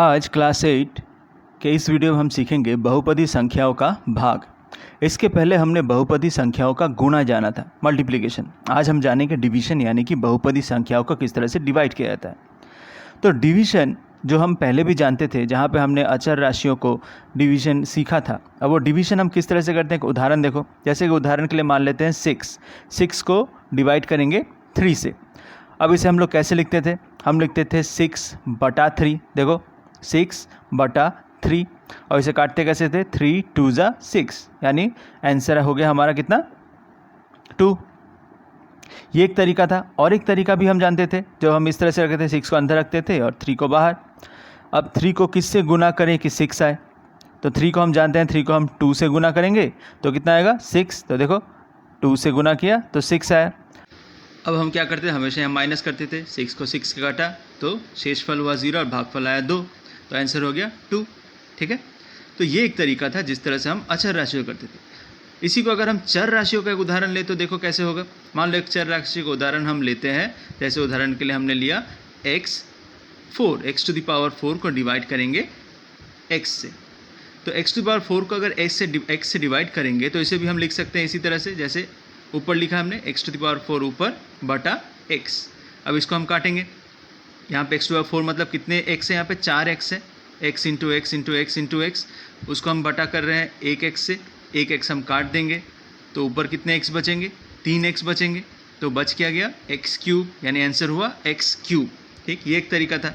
आज क्लास 8 के इस वीडियो में हम सीखेंगे बहुपदी संख्याओं का भाग। इसके पहले हमने बहुपदी संख्याओं का गुणा जाना था, मल्टीप्लिकेशन। आज हम जानेंगे डिवीजन, यानी कि बहुपदी संख्याओं को किस तरह से डिवाइड किया जाता है। तो डिवीजन जो हम पहले भी जानते थे, जहाँ पे हमने अचर राशियों को डिवीजन सीखा था, अब वो डिवीजन हम किस तरह से करते हैं। उदाहरण देखो, जैसे कि उदाहरण के लिए मान लेते हैं 6 को डिवाइड करेंगे 3 से। अब इसे हम लोग कैसे लिखते थे, हम लिखते थे 6/3। देखो 6/3, और इसे काटते कैसे थे, 3 2 जा 6, यानी आंसर हो गया हमारा कितना, 2। ये एक तरीका था। और एक तरीका भी हम जानते थे, जो हम इस तरह से रखते थे, 6 को अंदर रखते थे और 3 को बाहर। अब 3 को किससे गुना करें कि 6 आए, तो 3 को हम जानते हैं, 3 को हम 2 से गुना करेंगे तो कितना आएगा, 6। तो देखो 2 से गुना किया तो 6 आया। अब हम क्या करते थे, हमेशा हम माइनस करते थे। 6 को 6 से काटा तो शेषफल हुआ 0 और भागफल आया 2, तो आंसर हो गया 2। ठीक है, तो ये एक तरीका था जिस तरह से हम अचर राशियों करते थे। इसी को अगर हम चर राशियों का एक उदाहरण ले तो देखो कैसे होगा। मान लो एक चर राशि का उदाहरण हम लेते हैं, जैसे उदाहरण के लिए हमने लिया x4, x⁴ को डिवाइड करेंगे x से। तो x⁴ को अगर x से डिवाइड करेंगे तो इसे भी हम लिख सकते हैं इसी तरह से, जैसे ऊपर लिखा हमने x⁴ ऊपर बटा x। अब इसको हम काटेंगे, यहाँ पे x⁴ मतलब कितने x है, यहाँ पे 4x है, x into x into x into x. उसको हम बटा कर रहे हैं 1x से, 1x हम काट देंगे तो ऊपर कितने x बचेंगे, 3x बचेंगे। तो बच क्या गया, x3, यानी आंसर हुआ x3। ठीक, ये एक तरीका था।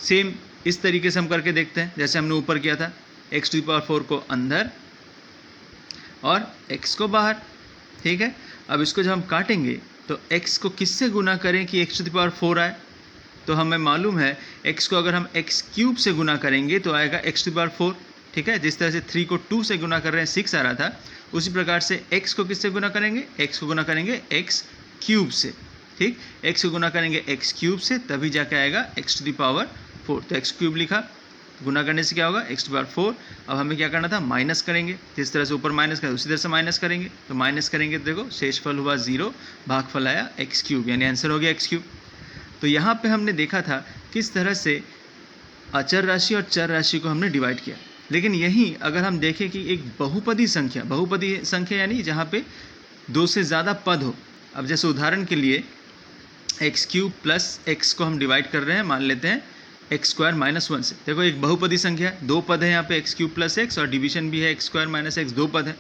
सेम इस तरीके से हम करके देखते हैं, जैसे हमने ऊपर किया था, x⁴ को अंदर और x को बाहर। ठीक है, अब इसको जब हम काटेंगे तो x को किससे गुना करें कि x⁴ आए, तो हमें मालूम है x को अगर हम x³ से गुना करेंगे तो आएगा x⁴। ठीक है, जिस तरह से 3 को 2 से गुना कर रहे हैं 6 आ रहा था, उसी प्रकार से x को किससे गुना करेंगे, x को गुना करेंगे x³ से। ठीक, x को गुना करेंगे x³ से, तभी जाके आएगा x⁴। तो x³ लिखा, गुना करने से क्या होगा, x⁴। अब हमें क्या करना था, माइनस करेंगे। जिस तरह से ऊपर माइनस करें उसी तरह से माइनस करेंगे। तो माइनस करेंगे तो देखो शेषफल हुआ 0, भागफल आया x³, यानी आंसर हो गया x³। तो यहाँ पे हमने देखा था किस तरह से अचर राशि और चर राशि को हमने डिवाइड किया। लेकिन यहीं अगर हम देखें कि एक बहुपदी संख्या यानी जहाँ पे 2 से ज़्यादा पद हो। अब जैसे उदाहरण के लिए x³ प्लस x को हम डिवाइड कर रहे हैं, मान लेते हैं x² - 1 से। देखो एक बहुपदी संख्या है, 2 पद है यहाँ पे, x³ प्लस x, और डिवीजन भी है x² - x, 2 पद है।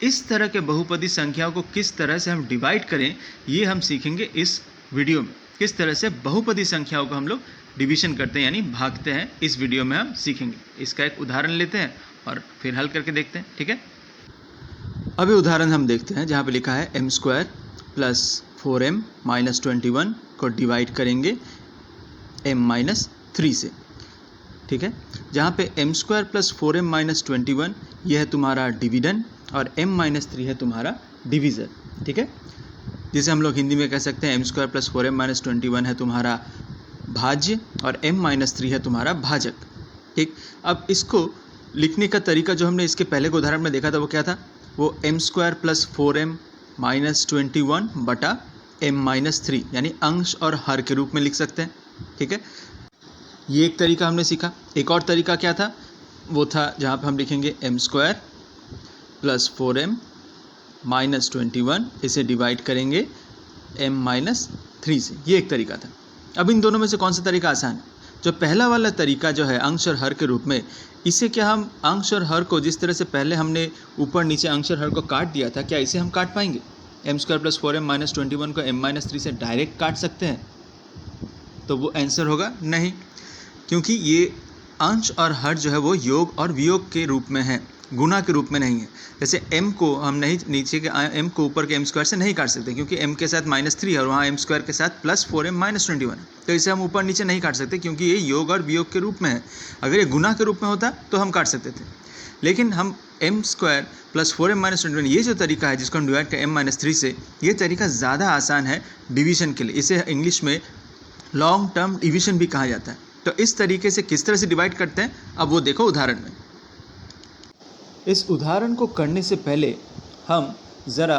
इस तरह के बहुपदी संख्याओं को किस तरह से हम डिवाइड करें, ये हम सीखेंगे इस वीडियो में। किस तरह से बहुपदी संख्याओं को हम लोग डिवीजन करते हैं, यानी भागते हैं, इस वीडियो में हम सीखेंगे। इसका एक उदाहरण लेते हैं और फिर हल करके देखते हैं। ठीक है, अभी उदाहरण हम देखते हैं जहाँ पे लिखा है m² + 4m - 21 को डिवाइड करेंगे m - 3 से। ठीक है, जहाँ पे m² + 4m - 21 यह है तुम्हारा डिविडन और m - 3 है तुम्हारा डिवीज़र। ठीक है, जिसे हम लोग हिंदी में कह सकते हैं m² + 4m - 21 है तुम्हारा भाज्य और m - 3 है तुम्हारा भाजक। ठीक, अब इसको लिखने का तरीका जो हमने इसके पहले के उदाहरण में देखा था वो क्या था, वो m² + 4m - 21 बटा m - 3, यानी अंश और हर के रूप में लिख सकते हैं। ठीक है, ये एक तरीका हमने सीखा। एक और तरीका क्या था, वो था जहाँ पे हम लिखेंगे m² + 4m - 21, इसे डिवाइड करेंगे m - 3 से। ये एक तरीका था। अब इन दोनों में से कौन सा तरीका आसान है, जो पहला वाला तरीका जो है अंश और हर के रूप में, इसे क्या हम अंश और हर को जिस तरह से पहले हमने ऊपर नीचे अंश और हर को काट दिया था, क्या इसे हम काट पाएंगे, m² + 4m - 21 को m - 3 से डायरेक्ट काट सकते हैं? तो वो आंसर होगा नहीं, क्योंकि ये अंश और हर जो है वो योग और वियोग के रूप में है, गुना के रूप में नहीं है। जैसे m को हम नहीं नीचे के m को ऊपर के m² से नहीं काट सकते, क्योंकि m के साथ -3 है और वहाँ m² के साथ + 4m - 21 है। तो इसे हम ऊपर नीचे नहीं काट सकते, क्योंकि ये योग और वियोग के रूप में है। अगर ये गुना के रूप में होता तो हम काट सकते थे, लेकिन हम m² + 4m - 21, ये जो तरीका है जिसको हम डिवाइड करें m - 3 से, ये तरीका ज़्यादा आसान है डिवीजन के लिए। इसे इंग्लिश में लॉन्ग टर्म डिवीजन भी कहा जाता है। तो इस तरीके से किस तरह से डिवाइड करते हैं, अब वो देखो उदाहरण में। इस उदाहरण को करने से पहले हम ज़रा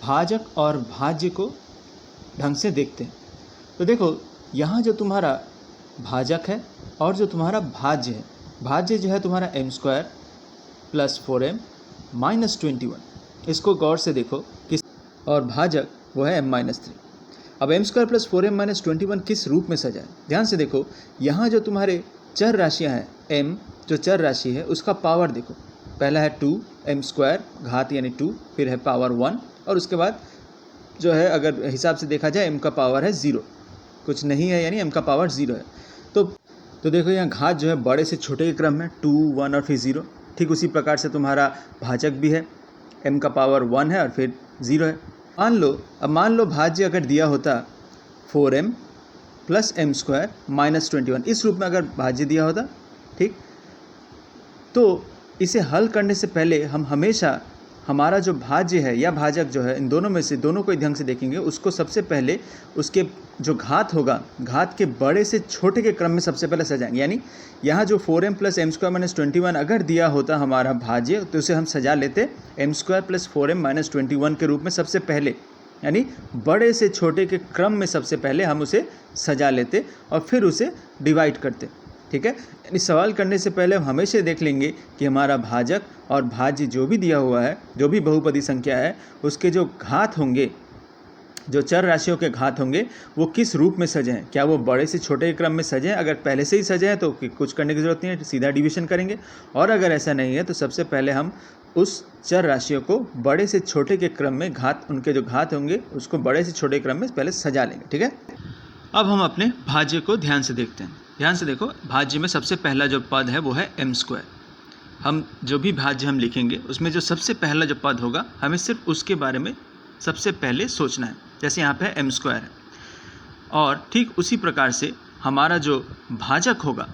भाजक और भाज्य को ढंग से देखते हैं। तो देखो यहाँ जो तुम्हारा भाजक है और जो तुम्हारा भाज्य है, भाज्य जो है तुम्हारा m² प्लस 4m माइनस 21, इसको गौर से देखो किस, और भाजक वो है m-3। अब m² प्लस 4m माइनस 21 किस रूप में सजा है, ध्यान से देखो। यहाँ जो तुम्हारे चर राशियाँ हैं, m जो चर राशि है उसका पावर देखो, पहला है 2m² घात यानी 2, फिर है पावर 1, और उसके बाद जो है अगर हिसाब से देखा जाए m का पावर है 0, कुछ नहीं है यानी m का पावर 0 है। तो देखो यहाँ घात जो है बड़े से छोटे के क्रम में 2, 1 और फिर 0। ठीक उसी प्रकार से तुम्हारा भाजक भी है, m का पावर 1 है और फिर 0 है। मान लो भाज्य अगर दिया होता 4m प्लस m² माइनस 21, इस रूप में अगर भाज्य दिया होता, ठीक, तो इसे हल करने से पहले हम हमेशा हमारा जो भाज्य है या भाजक जो है, इन दोनों में से दोनों को ढंग से देखेंगे, उसको सबसे पहले उसके जो घात होगा, घात के बड़े से छोटे के क्रम में सबसे पहले सजाएंगे। यानी यहाँ जो 4m प्लस m² माइनस 21 अगर दिया होता हमारा भाज्य, तो उसे हम सजा लेते m² प्लस 4m माइनस 21 के रूप में सबसे पहले, यानी बड़े से छोटे के क्रम में सबसे पहले हम उसे सजा लेते और फिर उसे डिवाइड करते। ठीक है, यानी सवाल करने से पहले हम हमेशा देख लेंगे कि हमारा भाजक और भाज्य जो भी दिया हुआ है, जो भी बहुपदी संख्या है, उसके जो घात होंगे, जो चर राशियों के घात होंगे, वो किस रूप में सजे हैं। क्या वो बड़े से छोटे के क्रम में सजे हैं? अगर पहले से ही सजे हैं तो कुछ करने की ज़रूरत नहीं है, सीधा डिवीजन करेंगे। और अगर ऐसा नहीं है तो सबसे पहले हम उस चर राशियों को बड़े से छोटे के क्रम में, घात उनके जो घात होंगे उसको बड़े से छोटे क्रम में पहले सजा लेंगे। ठीक है, अब हम अपने भाज्य को ध्यान से देखते हैं। ध्यान से देखो, भाज्य में सबसे पहला जो पद है वो है m²। हम जो भी भाज्य हम लिखेंगे उसमें जो सबसे पहला जो पद होगा, हमें सिर्फ उसके बारे में सबसे पहले सोचना है। जैसे यहाँ पे m² है, और ठीक उसी प्रकार से हमारा जो भाजक होगा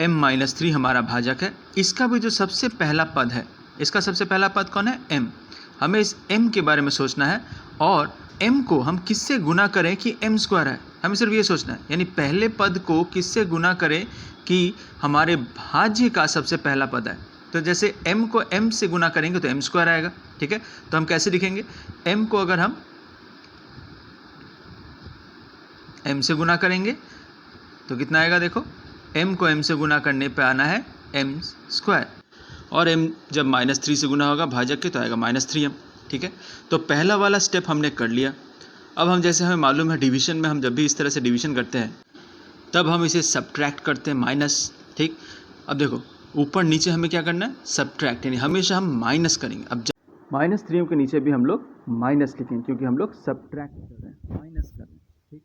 m-3 हमारा भाजक है, इसका भी जो सबसे पहला पद है, इसका सबसे पहला पद कौन है? m। हमें इस m के बारे में सोचना है, और m को हम किससे गुना करें कि m² है, हमें सिर्फ ये सोचना है। यानी पहले पद को किससे गुना करें कि हमारे भाज्य का सबसे पहला पद है। तो जैसे m को m से गुना करेंगे तो m² आएगा। ठीक है, तो हम कैसे लिखेंगे? m को अगर हम m से गुना करेंगे तो कितना आएगा? देखो, m को m से गुना करने पे आना है m², और m जब -3 से गुना होगा भाजक के तो आएगा -3m। ठीक है, तो पहला वाला स्टेप हमने कर लिया। अब हम, जैसे हमें मालूम है डिवीजन में हम जब भी इस तरह से डिवीजन करते हैं तब हम इसे सब्ट्रैक्ट करते हैं, माइनस। ठीक, अब देखो ऊपर नीचे हमें क्या करना है? सब्ट्रैक्ट, यानी हमेशा हम माइनस करेंगे। अब -3m के नीचे भी हम लोग माइनस लिखेंगे, क्योंकि हम लोग सब्ट्रैक्ट कर रहे हैं, माइनस कर रहे हैं। ठीक,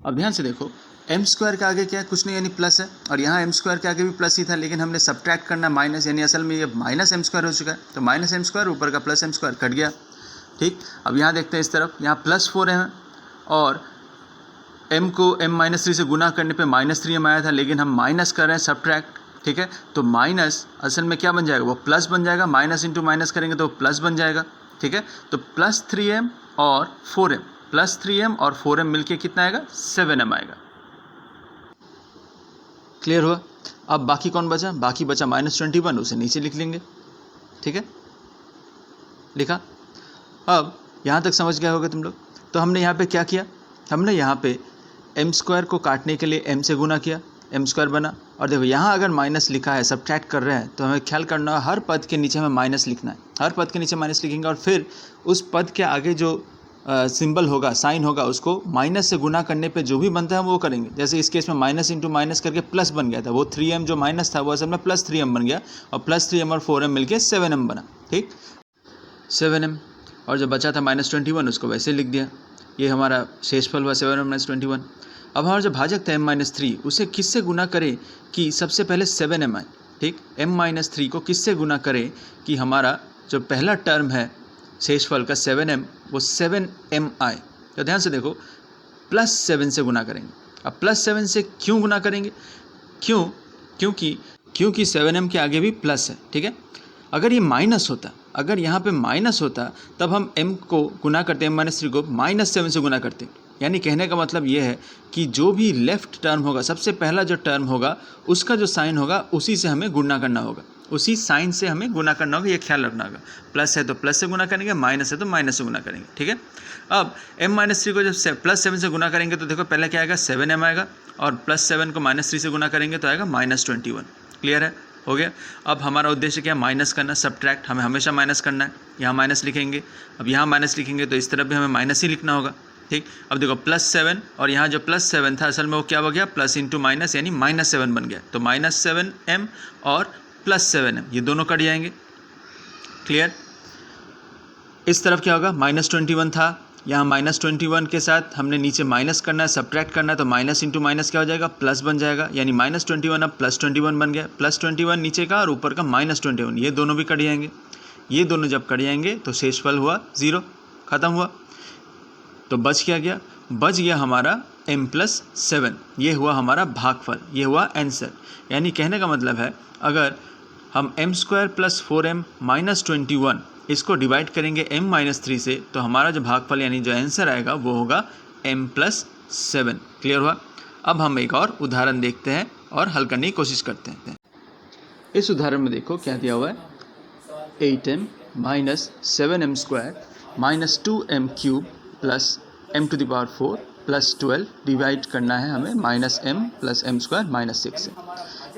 अब ध्यान से देखो, m² के आगे क्या है? कुछ नहीं, यानी प्लस है, और यहाँ m² के आगे भी प्लस ही था, लेकिन हमने सब्ट्रैक्ट करना माइनस, यानी असल में ये माइनस m² हो चुका है। तो माइनस m², ऊपर का प्लस m² कट गया। ठीक, अब यहाँ देखते हैं इस तरफ, यहाँ +4 है, और m को m-3 से गुना करने पे -3m आया था, लेकिन हम माइनस कर रहे हैं, सब्ट्रैक्ट। ठीक है, तो माइनस असल में क्या बन जाएगा? वो प्लस बन जाएगा, माइनस इंटू माइनस करेंगे तो प्लस बन जाएगा। ठीक है, तो +3m और 4m, +3m और 4m मिलके कितना आएगा? 7m आएगा। क्लियर हुआ? अब बाकी कौन बचा? बाकी बचा -21, उसे नीचे लिख लेंगे। ठीक है, लिखा। अब यहाँ तक समझ गए होगे तुम लोग। तो हमने यहाँ पे क्या किया? हमने यहाँ पे m² को काटने के लिए m से गुना किया, m² बना। और देखो यहाँ अगर माइनस लिखा है, सब्ट्रैक्ट कर रहे हैं, तो हमें ख्याल करना है हर पद के नीचे हमें माइनस लिखना है। हर पद के नीचे माइनस लिखेंगे, और फिर उस पद के आगे जो सिंबल होगा, साइन होगा, उसको माइनस से गुना करने पे जो भी बनता है हम वो करेंगे। जैसे इस केस में माइनस इंटू माइनस करके प्लस बन गया था, वो 3m जो माइनस था वो असल में +3m बन गया, और +3m और 4m मिलके 7m बना। ठीक, 7m, और जो बचा था -21 उसको वैसे लिख दिया। ये हमारा शेषफल हुआ 7m - 21। अब हमारा जो भाजक था m-3, उसे किससे गुना करें कि सबसे पहले 7m आए। ठीक, m-3 को किससे गुना करें कि हमारा जो पहला टर्म है शेषफल का 7m, वो 7m आए। तो ध्यान से देखो, +7 से गुना करेंगे। अब +7 से क्यों गुना करेंगे? क्योंकि 7m के आगे भी प्लस है। ठीक है, अगर ये माइनस होता, अगर यहाँ पे माइनस होता, तब हम m को गुना करते, m-3 को -7 से गुना करते। यानी कहने का मतलब ये है कि जो भी लेफ़्ट टर्म होगा, सबसे पहला जो टर्म होगा, उसका जो साइन होगा उसी से हमें गुणा करना होगा। उसी साइन से हमें गुना करना होगा, ये ख्याल रखना होगा। प्लस है तो प्लस से गुना करेंगे, माइनस है तो माइनस से गुना करेंगे, ठीक है। अब m-3 को जब +7 से गुना करेंगे तो देखो पहले क्या आएगा, 7m आएगा, और +7 को -3 से गुना करेंगे तो आएगा -21। क्लियर है, हो गया। अब हमारा उद्देश्य क्या है, माइनस करना, सब्ट्रैक्ट, हमें हमेशा माइनस करना है। यहाँ माइनस लिखेंगे, अब यहाँ माइनस लिखेंगे तो इस तरफ भी हमें माइनस ही लिखना होगा, ठीक। अब देखो +7 और यहाँ जो +7 था असल में वो क्या हो गया, प्लस इंटू माइनस यानी -7 बन गया। तो -7m और +7m ये दोनों कट जाएंगे। क्लियर। इस तरफ क्या होगा, -21 था, यहाँ -21 के साथ हमने नीचे माइनस करना है, सब्ट्रैक्ट करना है, तो माइनस इंटू माइनस क्या हो जाएगा, प्लस बन जाएगा, यानी -21 अब +21 बन गया। +21 नीचे का और ऊपर का -21, ये दोनों भी कट जाएंगे। ये दोनों जब कट जाएंगे तो शेषफल हुआ 0, खत्म हुआ। तो बच क्या गया, बच गया हमारा m+7, ये हुआ हमारा भागफल, ये हुआ आंसर। यानी कहने का मतलब है अगर हम m² + 4m - 21 इसको डिवाइड करेंगे m-3 से तो हमारा जो भागफल यानी जो आंसर आएगा वो होगा m+7। क्लियर हुआ। अब हम एक और उदाहरण देखते हैं और हल करने की कोशिश करते हैं। इस उदाहरण में देखो क्या दिया हुआ है, 8m - 7m² - 2m³ + m⁴ + 12 divide करना है हमें -m + m² - 6 से।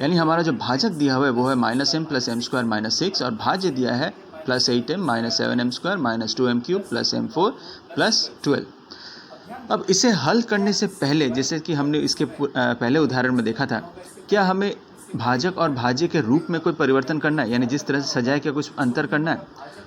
यानी हमारा जो भाजक दिया हुआ है वो है -m + m² - 6 और भाज्य दिया है +8m - 7m² - 2m³ + m4 + 12। अब इसे हल करने से पहले, जैसे कि हमने इसके पहले उदाहरण में देखा था, क्या हमें भाजक और भाज्य के रूप में कोई परिवर्तन करना है, यानी जिस तरह से सजाए क्या कुछ अंतर करना है।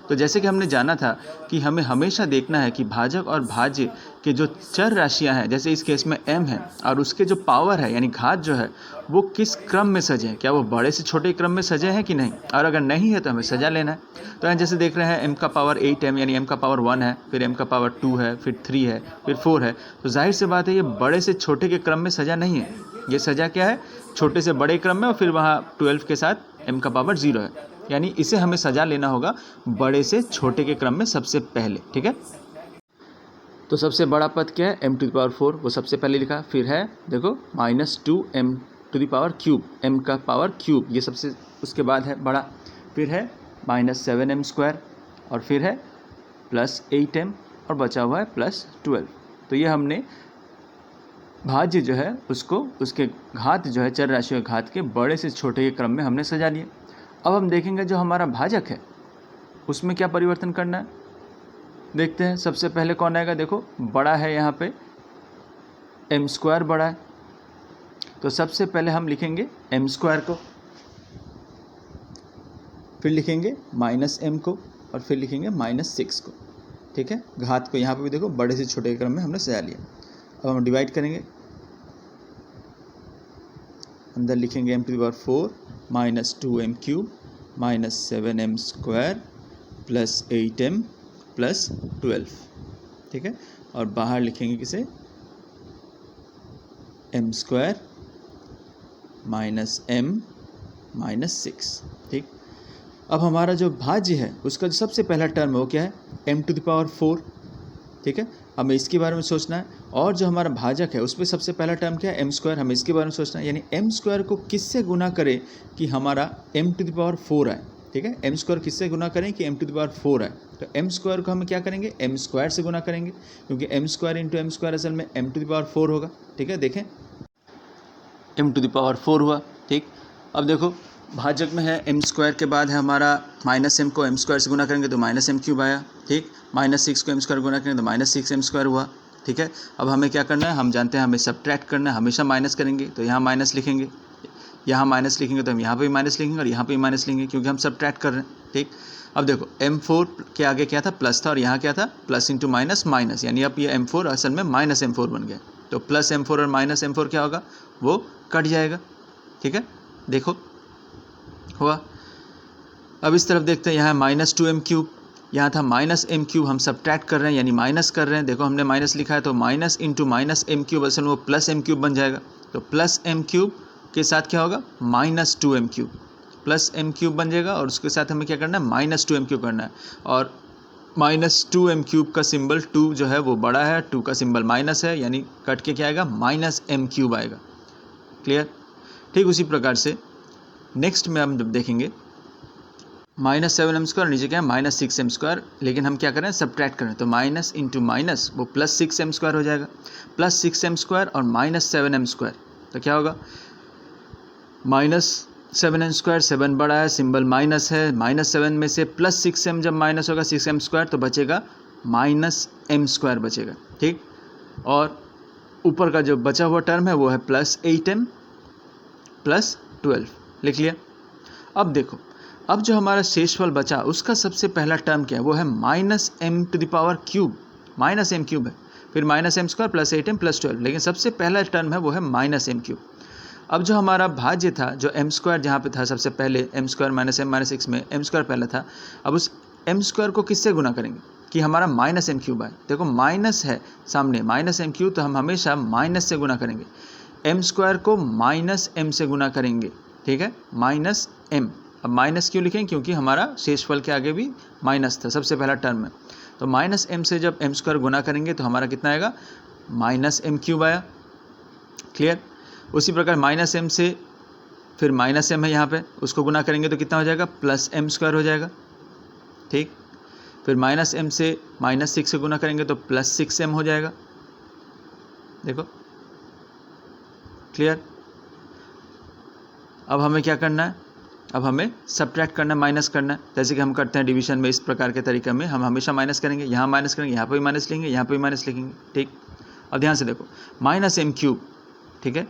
तो जैसे कि हमने जाना था कि हमें हमेशा देखना है कि भाजक और भाज्य के जो चर राशियां हैं, जैसे इस केस में m है और उसके जो पावर है यानी घात जो है वो किस क्रम में सजे हैं, क्या वो बड़े से छोटे क्रम में सजे हैं कि नहीं, और अगर नहीं है तो हमें सजा लेना है। तो यहाँ जैसे देख रहे हैं m का पावर 8m यानी m का पावर 1 है, फिर m का पावर 2 है, फिर 3 है, फिर 4 है, तो जाहिर सी बात है ये बड़े से छोटे के क्रम में सजा नहीं है, ये सजा क्या है, छोटे से बड़े क्रम में, और फिर वहाँ 12 के साथ m का पावर 0 है, यानी इसे हमें सजा लेना होगा बड़े से छोटे के क्रम में सबसे पहले, ठीक है। तो सबसे बड़ा पद क्या है, m⁴, वो सबसे पहले लिखा, फिर है देखो -2m⁴, m का पावर क्यूब, ये सबसे उसके बाद है बड़ा, फिर है -7m² और फिर है +8m और बचा हुआ है +12। तो ये हमने भाज्य जो है उसको, उसके घात जो है चर राशियों के घात के बड़े से छोटे के क्रम में हमने सजा लिए। अब हम देखेंगे जो हमारा भाजक है उसमें क्या परिवर्तन करना है, देखते हैं। सबसे पहले कौन आएगा, देखो बड़ा है यहाँ पे m² बड़ा है, तो सबसे पहले हम लिखेंगे m² को, फिर लिखेंगे -m को और फिर लिखेंगे -6 को, ठीक है। घात को यहाँ पे भी देखो बड़े से छोटे क्रम में हमने सजा लिया। अब हम डिवाइड करेंगे, अंदर लिखेंगे m⁴ - 2m³ - 7m² + 8m + 12, ठीक है। और बाहर लिखेंगे किसे, m² - m - 6, ठीक। अब हमारा जो भाज्य है उसका जो सबसे पहला टर्म है वो क्या है, m⁴, ठीक है, हमें इसके बारे में सोचना है। और जो हमारा भाजक है उसमें सबसे पहला टर्म क्या है, m², हमें इसके बारे में सोचना है। यानी m² को किससे गुना करें कि हमारा m⁴ आए, ठीक है। m² किससे गुना करें कि m⁴ आए, तो m² को हम क्या करेंगे, m² से गुना करेंगे, क्योंकि m² × m² असल में m⁴ होगा, ठीक है। देखें m⁴ हुआ, ठीक। अब देखो भाजक में है m² के बाद है हमारा -m को m² से गुना करेंगे तो -m³ आया, ठीक। -6 को m² गुना करेंगे तो -6m² हुआ, ठीक है। अब हमें क्या करना है, हम जानते हैं हमें सब्ट्रैक्ट करना है, हमेशा माइनस करेंगे, तो यहाँ माइनस लिखेंगे, यहाँ माइनस लिखेंगे तो हम यहाँ पे भी माइनस लिखेंगे और यहाँ पे भी माइनस लिखेंगे, क्योंकि हम सब्ट्रैक्ट कर रहे हैं, ठीक। अब देखो m4 के आगे क्या था, प्लस था, और यहाँ क्या था, प्लस इंटू माइनस माइनस, यानी अब ये m4 असल में -m4 बन गया। तो +m4 और -m4 क्या होगा, वो कट जाएगा, ठीक है। देखो हुआ। अब इस तरफ देखते हैं, यहाँ -2m³, यहाँ था -m³, हम सब्ट्रैक्ट कर रहे हैं यानी माइनस कर रहे हैं। देखो हमने माइनस लिखा है तो माइनस इंटू -m³ असल में वो +m³ बन जाएगा। तो +m³ के साथ क्या होगा, -2m³, +m³ बन जाएगा और उसके साथ हमें क्या करना है, -2m³ करना है। और -2m³ का सिंबल 2 जो है वो बड़ा है, 2 का सिंबल माइनस है, यानी कट के क्या आएगा, -m³ आएगा। क्लियर। ठीक उसी प्रकार से नेक्स्ट में हम जब देखेंगे -7m², नीचे क्या है -6m², लेकिन हम क्या कर रहे हैं सब्ट्रैक्ट कर रहे हैं, तो माइनस इंटू माइनस वो +6m² हो जाएगा, +6m² और -7m², तो क्या होगा -7m², 7 बड़ा है, सिंबल माइनस है, -7 में से +6m जब माइनस होगा 6m² तो बचेगा -m² बचेगा, ठीक। और ऊपर का जो बचा हुआ टर्म है वो है +8m +12, लिख लिया। अब देखो, अब जो हमारा शेषफल बचा उसका सबसे पहला टर्म क्या है, वो है -m⁻³ -m³ है, फिर -m² +8m +12, लेकिन सबसे पहला टर्म है वो है -m³। अब जो हमारा भाज्य था, जो m² जहाँ पे था सबसे पहले, m² -m-6 में m² पहला था, अब उस m² को किससे गुना करेंगे कि हमारा -m³ आए। देखो माइनस है सामने, -m³ तो हम हमेशा माइनस से गुना करेंगे, m² को -m से गुना करेंगे, ठीक है, -m। अब माइनस क्यों लिखें, क्योंकि हमारा शेषफल के आगे भी माइनस था सबसे पहला टर्म में, तो -m से जब m² गुना करेंगे तो हमारा कितना आएगा -m³ आया, क्लियर। उसी प्रकार -m से फिर -m है यहाँ पे, उसको गुना करेंगे तो कितना हो जाएगा +m² हो जाएगा, ठीक। फिर -m से -6 से गुना करेंगे तो +6m हो जाएगा, देखो क्लियर। अब हमें क्या करना है, अब हमें सब्ट्रैक्ट करना है, माइनस करना है, जैसे कि हम करते हैं डिवीजन में, इस प्रकार के तरीके में हम हमेशा माइनस करेंगे, यहाँ माइनस करेंगे, यहाँ पे भी माइनस लिखेंगे, यहाँ पे भी माइनस लिखेंगे, ठीक। अब ध्यान से देखो -m³, ठीक है,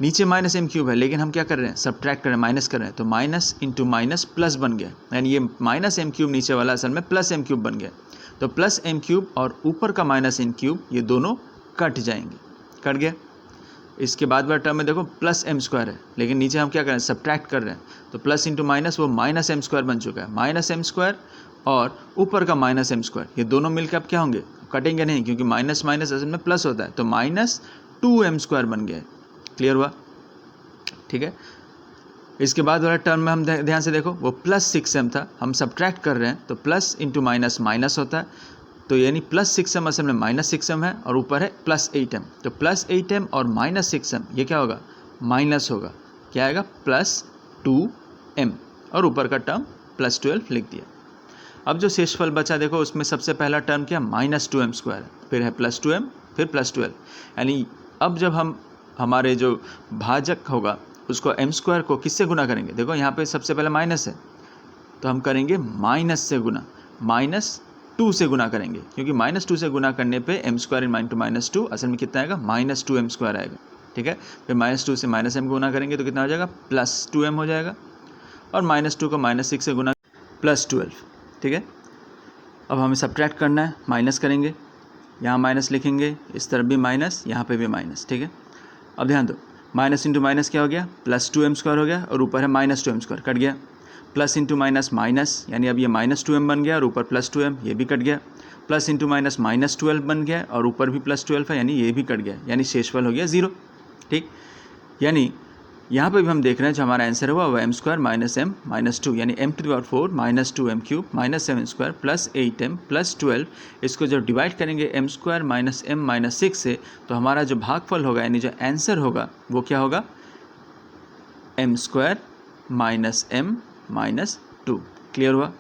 नीचे -m³ है, लेकिन हम क्या कर रहे हैं सब्ट्रैक्ट कर रहे हैं, माइनस कर रहे हैं, तो माइनस इंटू माइनस प्लस बन गया, यानी ये -m³ नीचे वाला असल में +m³ बन गया, तो +m³ और ऊपर का -m³ ये दोनों कट जाएंगे, कट गया। इसके बाद वाला टर्म में देखो +m² है, लेकिन नीचे हम क्या कर रहे हैं सब्ट्रैक्ट कर रहे हैं, तो प्लस इंटू माइनस वो -m² बन चुका है, -m² और ऊपर का -m², ये दोनों मिलकर अब क्या होंगे, कटेंगे नहीं, क्योंकि माइनस माइनस असल में प्लस होता है, तो -2m² बन गया है, क्लियर हुआ, ठीक है। इसके बाद वाला टर्म में हम ध्यान से देखो, वो +6m था, हम सब्ट्रैक्ट कर रहे हैं, तो प्लस इंटू माइनस माइनस होता है, तो यानी +6m असल में -6m है, और ऊपर है +8m, तो +8m और -6m ये क्या होगा माइनस होगा, क्या आएगा +2m, और ऊपर का टर्म +12 लिख दिया। अब जो शेषफल बचा देखो, उसमें सबसे पहला टर्म क्या -2m², फिर है +2m, फिर +12, यानी अब जब हम हमारे जो भाजक होगा उसको m² को किससे गुना करेंगे, देखो यहाँ पे सबसे पहले माइनस है, तो हम करेंगे माइनस से गुना, -2 से गुना करेंगे, क्योंकि -2 से गुना करने पे m² इंटू -2 असल में कितना आएगा -2m² आएगा, ठीक है। फिर -2 से -m गुना करेंगे तो कितना हो जाएगा +2m हो जाएगा, और -2 को -6 से गुना +12, ठीक है। अब हमें सब्ट्रैक्ट करना है, माइनस करेंगे, यहाँ माइनस लिखेंगे, इस तरफ भी माइनस, यहाँ पे भी माइनस, ठीक है। अब ध्यान दो, माइनस इंटू माइनस क्या हो गया +2m² हो गया, और ऊपर है -2m², कट गया, प्लस इंटू माइनस माइनस, यानी अब ये -2m बन गया, और ऊपर +2m, ये भी कट गया, प्लस इंटू माइनस -12 बन गया, और ऊपर भी +12 है, यानी ये भी कट गया, यानी शेषफल हो गया 0, ठीक। यानी यहाँ पे भी हम देख रहे हैं जो हमारा आंसर हुआ वह m² - m-2, यानी m⁴ - 2m³ - 7² + 8m + 12, इसको जब डिवाइड करेंगे m² - m - 6 से, तो हमारा जो भागफल होगा यानी जो आंसर होगा वो क्या होगा m² - m - 2, क्लियर हुआ।